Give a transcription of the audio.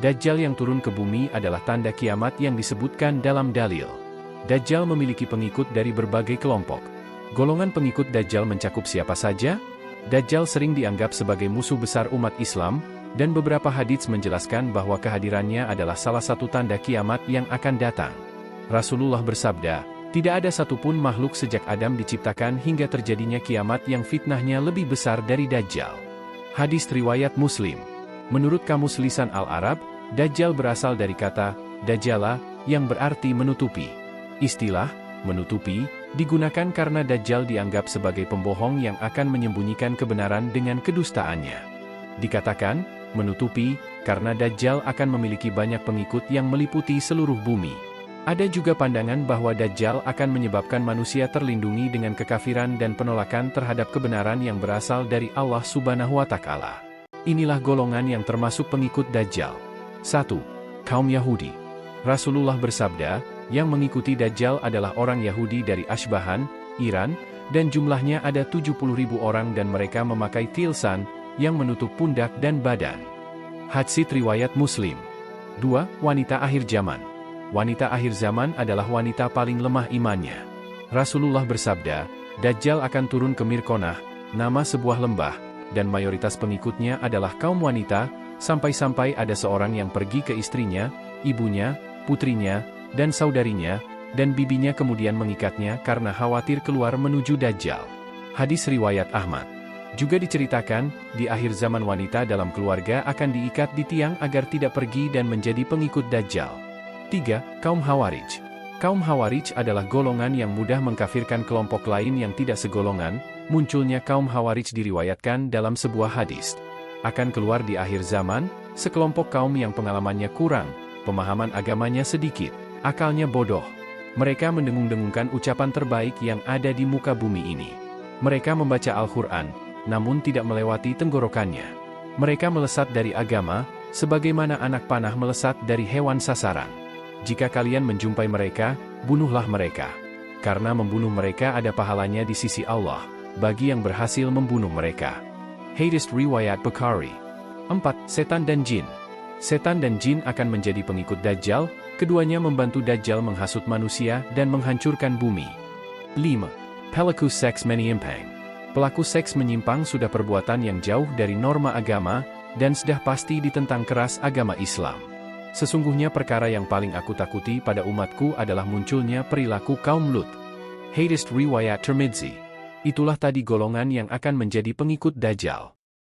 Dajjal yang turun ke bumi adalah tanda kiamat yang disebutkan dalam dalil. Dajjal memiliki pengikut dari berbagai kelompok. Golongan pengikut Dajjal mencakup siapa saja? Dajjal sering dianggap sebagai musuh besar umat Islam, dan beberapa hadits menjelaskan bahwa kehadirannya adalah salah satu tanda kiamat yang akan datang. Rasulullah bersabda, tidak ada satupun makhluk sejak Adam diciptakan hingga terjadinya kiamat yang fitnahnya lebih besar dari Dajjal. Hadis riwayat Muslim. Menurut Kamus Lisan Al-Arab, Dajjal berasal dari kata Dajjala, yang berarti menutupi. Istilah menutupi digunakan karena Dajjal dianggap sebagai pembohong yang akan menyembunyikan kebenaran dengan kedustaannya. Dikatakan menutupi karena Dajjal akan memiliki banyak pengikut yang meliputi seluruh bumi. Ada juga pandangan bahwa Dajjal akan menyebabkan manusia terlindungi dengan kekafiran dan penolakan terhadap kebenaran yang berasal dari Allah Subhanahu wa Ta'ala. Inilah golongan yang termasuk pengikut Dajjal. 1. Kaum Yahudi. Rasulullah bersabda, yang mengikuti Dajjal adalah orang Yahudi dari Ashbahan, Iran, dan jumlahnya ada 70.000 orang dan mereka memakai tilsan, yang menutup pundak dan badan. Hadits riwayat Muslim. 2. Wanita akhir zaman. Wanita akhir zaman adalah wanita paling lemah imannya. Rasulullah bersabda, Dajjal akan turun ke Mirkonah, nama sebuah lembah, dan mayoritas pengikutnya adalah kaum wanita, sampai-sampai ada seorang yang pergi ke istrinya, ibunya, putrinya, dan saudarinya, dan bibinya kemudian mengikatnya karena khawatir keluar menuju Dajjal. Hadis riwayat Ahmad. Juga diceritakan, di akhir zaman wanita dalam keluarga akan diikat di tiang agar tidak pergi dan menjadi pengikut Dajjal. 3. Kaum Khawarij. Kaum Khawarij adalah golongan yang mudah mengkafirkan kelompok lain yang tidak segolongan. Munculnya kaum Khawarij diriwayatkan dalam sebuah hadis. Akan keluar di akhir zaman, sekelompok kaum yang pengalamannya kurang, pemahaman agamanya sedikit, akalnya bodoh. Mereka mendengung-dengungkan ucapan terbaik yang ada di muka bumi ini. Mereka membaca Al-Quran, namun tidak melewati tenggorokannya. Mereka melesat dari agama, sebagaimana anak panah melesat dari hewan sasaran. Jika kalian menjumpai mereka, bunuhlah mereka. Karena membunuh mereka ada pahalanya di sisi Allah, bagi yang berhasil membunuh mereka. Hadits riwayat Bukhari. 4. Setan dan Jin. Setan dan jin akan menjadi pengikut Dajjal, keduanya membantu Dajjal menghasut manusia dan menghancurkan bumi. 5. Pelaku seks menyimpang. Pelaku seks menyimpang sudah perbuatan yang jauh dari norma agama, dan sudah pasti ditentang keras agama Islam. Sesungguhnya perkara yang paling aku takuti pada umatku adalah munculnya perilaku kaum Lut. Hadits riwayat Tirmidzi. Itulah tadi golongan yang akan menjadi pengikut Dajjal.